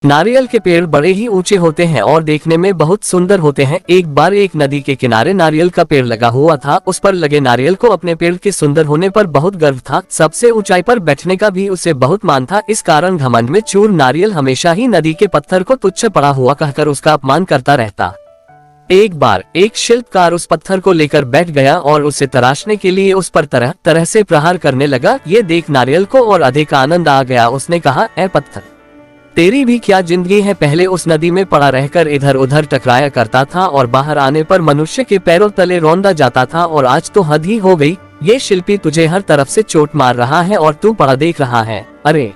नारियल के पेड़ बड़े ही ऊंचे होते हैं और देखने में बहुत सुंदर होते हैं। एक बार एक नदी के किनारे नारियल का पेड़ लगा हुआ था। उस पर लगे नारियल को अपने पेड़ के सुंदर होने पर बहुत गर्व था। सबसे ऊंचाई पर बैठने का भी उसे बहुत मान था। इस कारण घमंड में चूर नारियल हमेशा ही नदी के पत्थर को तुच्छ पड़ा हुआ कहकर उसका अपमान करता रहता। एक बार एक शिल्पकार उस पत्थर को लेकर बैठ गया और उसे तराशने के लिए उस पर तरह तरह से प्रहार करने लगा। ये देख नारियल को और अधिक आनंद आ गया। उसने कहा, ऐ पत्थर, तेरी भी क्या जिंदगी है। पहले उस नदी में पड़ा रहकर इधर उधर टकराया करता था और बाहर आने पर मनुष्य के पैरों तले रौंदा जाता था, और आज तो हद ही हो गई। ये शिल्पी तुझे हर तरफ से चोट मार रहा है और तू पड़ा देख रहा है। अरे,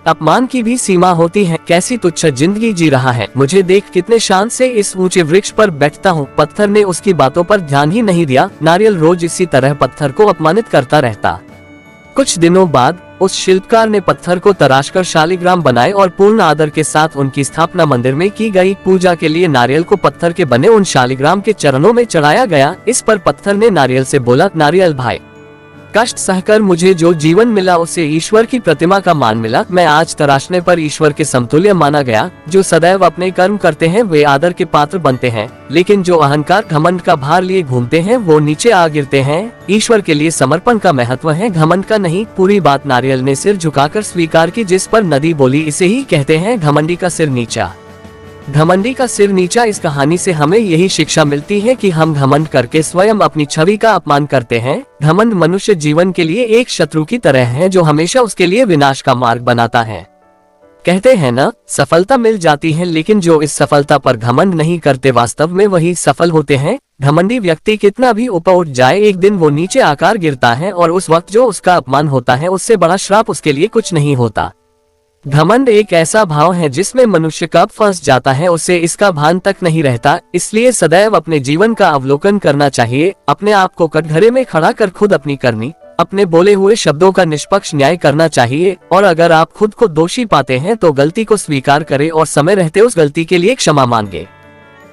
अपमान की भी सीमा होती है। कैसी तुच्छ जिंदगी जी रहा है। मुझे देख कितने शान से इस ऊंचे वृक्ष पर बैठता हूँ। पत्थर ने उसकी बातों पर ध्यान ही नहीं दिया। नारियल रोज इसी तरह पत्थर को अपमानित करता रहता। कुछ दिनों बाद उस शिल्पकार ने पत्थर को तराशकर शालिग्राम बनाए और पूर्ण आदर के साथ उनकी स्थापना मंदिर में की गई। पूजा के लिए नारियल को पत्थर के बने उन शालिग्राम के चरणों में चढ़ाया गया। इस पर पत्थर ने नारियल से बोला, नारियल भाई, कष्ट सहकर मुझे जो जीवन मिला उसे ईश्वर की प्रतिमा का मान मिला। मैं आज तराशने पर ईश्वर के समतुल्य माना गया। जो सदैव अपने कर्म करते हैं वे आदर के पात्र बनते हैं, लेकिन जो अहंकार घमंड का भार लिए घूमते हैं वो नीचे आ गिरते हैं। ईश्वर के लिए समर्पण का महत्व है, घमंड का नहीं। पूरी बात नारियल ने सिर झुकाकर स्वीकार की, जिस पर नदी बोली, इसे ही कहते हैं घमंडी का सिर नीचा। घमंडी का सिर नीचा। इस कहानी से हमें यही शिक्षा मिलती है कि हम घमंड करके स्वयं अपनी छवि का अपमान करते हैं। घमंड मनुष्य जीवन के लिए एक शत्रु की तरह है जो हमेशा उसके लिए विनाश का मार्ग बनाता है। कहते हैं ना, सफलता मिल जाती है, लेकिन जो इस सफलता पर घमंड नहीं करते वास्तव में वही सफल होते हैं। घमंडी व्यक्ति कितना भी ऊपर उठ जाए, एक दिन वो नीचे आकर गिरता है, और उस वक्त जो उसका अपमान होता है उससे बड़ा श्राप उसके लिए कुछ नहीं होता। घमंड एक ऐसा भाव है जिसमें मनुष्य कब फंस जाता है उसे इसका भान तक नहीं रहता। इसलिए सदैव अपने जीवन का अवलोकन करना चाहिए। अपने आप को कटघरे में खड़ा कर खुद अपनी करनी, अपने बोले हुए शब्दों का निष्पक्ष न्याय करना चाहिए। और अगर आप खुद को दोषी पाते हैं तो गलती को स्वीकार करें और समय रहते उस गलती के लिए क्षमा मांगे।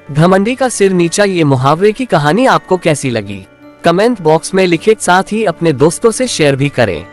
घमंडी का सिर नीचा, ये मुहावरे की कहानी आपको कैसी लगी? कमेंट बॉक्स में लिखे, साथ ही अपने दोस्तों से शेयर भी करें।